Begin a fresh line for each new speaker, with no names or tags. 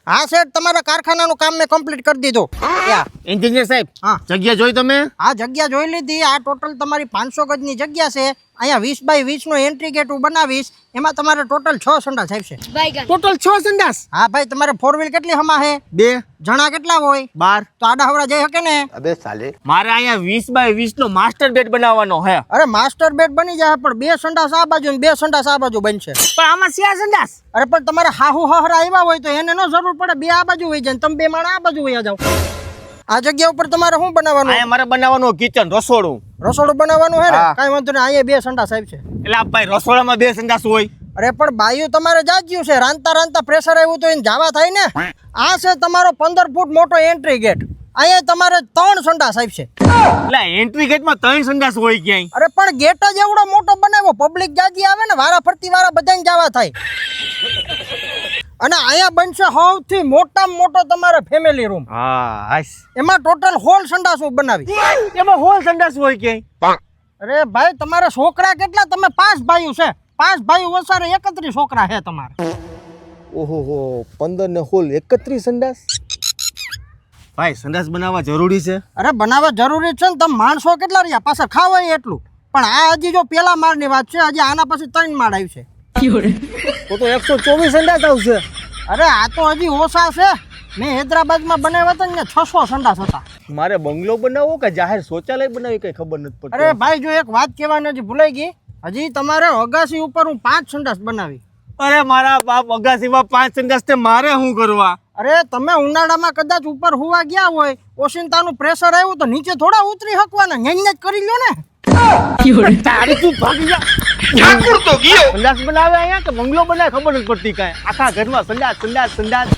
હા શેઠ, તમારા કારખાનાનું કામ મેં કમ્પ્લીટ કરી દીધું.
એન્જિનિયર સાહેબ,
હા
જગ્યા જોઈ તમે?
આ જગ્યા જોઈ લીધી. આ ટોટલ તમારી 500 ગજની જગ્યા છે. અહીંયા 20 બાય 20 નો એન્ટ્રી ગેટ હું બનાવીશ. એમાં તમારે ટોટલ 6 સંડાસ આવશે.
ટોટલ 6 સંડાસ?
હા ભાઈ, તમારે 4 વ્હીલ કેટલી હમા હે?
2
જણા કેટલા હોય?
12.
તો આડા હવડા જઈ શકે ને?
મારે અહીંયા 20 બાય 20 નો માસ્ટર બેડ બનાવવાનો હે.
અરે માસ્ટર બેડ બની જાય, પણ 2 સંડાસ આ બાજુ ને 2 સંડાસ આ બાજુ બનશે.
પણ આમાં 6 સંડાસ.
અરે પણ તમારે હાહુ હહરા આવ્યા હોય તો એને નો જરૂર પડે. 2 આ બાજુ વહી જાય, તમે 2 માણા આ બાજુ વહી જાવ. આ જગ્યા ઉપર તમારે શું બનાવવાનું?
અહીંયા મારે બનાવવાનું કિચન, રસોડું.
રસોડું બનાવવાનું હે ને?
હા.
કાંઈ વાંધો નહીં, અહીંયા 2 સંડાસ આવશે.
એટલે આ ભાઈ રસોડામાં 2 સંડાસ હોય?
અરે પણ બાયું તમારે જાજ્યું છે. રાંધતા રાંધતા પ્રેશર આવ્યું તો એને જાવા થાય ને. આ છે તમારો 15 ફૂટ મોટો એન્ટ્રી ગેટ. અહીંયા તમારે 3 સંડાસ આવશે.
એટલે એન્ટ્રી ગેટમાં 3 સંડાસ હોય ક્યાંય?
અરે પણ ગેટ જ એવડો મોટો બનાવ્યો, પબ્લિક જાજી આવે ને, વારા ફરતી વારા બધાને જવા થાય. અને અહીંયા બનશે સૌથી મોટામાં મોટો તમારે ફેમિલી રૂમ.
હા હાસ.
એમાં ટોટલ હોલ સંડાસ હું બનાવી.
એમાં હોલ સંડાસ હોય ક્યાંય?
અરે ભાઈ, તમારે છોકરા કેટલા? તમે 5 ભાઈઓ છે. 5 ભાઈઓ વસારે 31 છોકરા છે તમારે.
ઓહો, 15 ને હોલ 31 સંડાસ. ભાઈ સંડાસ બનાવવા જરૂરી છે?
અરે બનાવવા જરૂરી છે ને. તમે માણસો કેટલા રહ્યા? પાછા ખાવાય એટલું. પણ આ હજી જો પેલા માળની વાત છે, હજી આના પછી 3 માળ આવી છે.
તો 124 સંડાસ આવશે.
અરે આ તો હજી ઓછા છે. મેં હૈદરાબાદમાં બનાવ્યા હતા ને 600 સંડાસ હતા.
મારે બંગલો બનાવવો કે જાહેર શૌચાલય બનાવી કઈ ખબર નથી પડતી.
અરે ભાઈ, જો એક વાત કહેવાની હજી ભૂલાઈ ગઈ. હજી તમારે અગાસી ઉપર હું 5 સંડાસ બનાવી.
અરે મારા બાપ, અગાસીમાં 5 સંડાસ તે મારે શું કરવા?
અરે તમે ઉનાળામાં કદાચ ઉપર હુવા ગયા હોય, ઓશિંતાનું પ્રેશર આવ્યું તો નીચે થોડા ઉતરી શકવાના, ન્યાજ જ કરી લ્યો ને.
તારે તું ભાગી જા. ઠાકુર તો ગયો. સંડાસ બનાવે અહીંયા કે બંગલો બનાવે ખબર નથી પડતી કાંઈ. આખા ઘરમાં સંડાસ સંડાસ સંડાસ.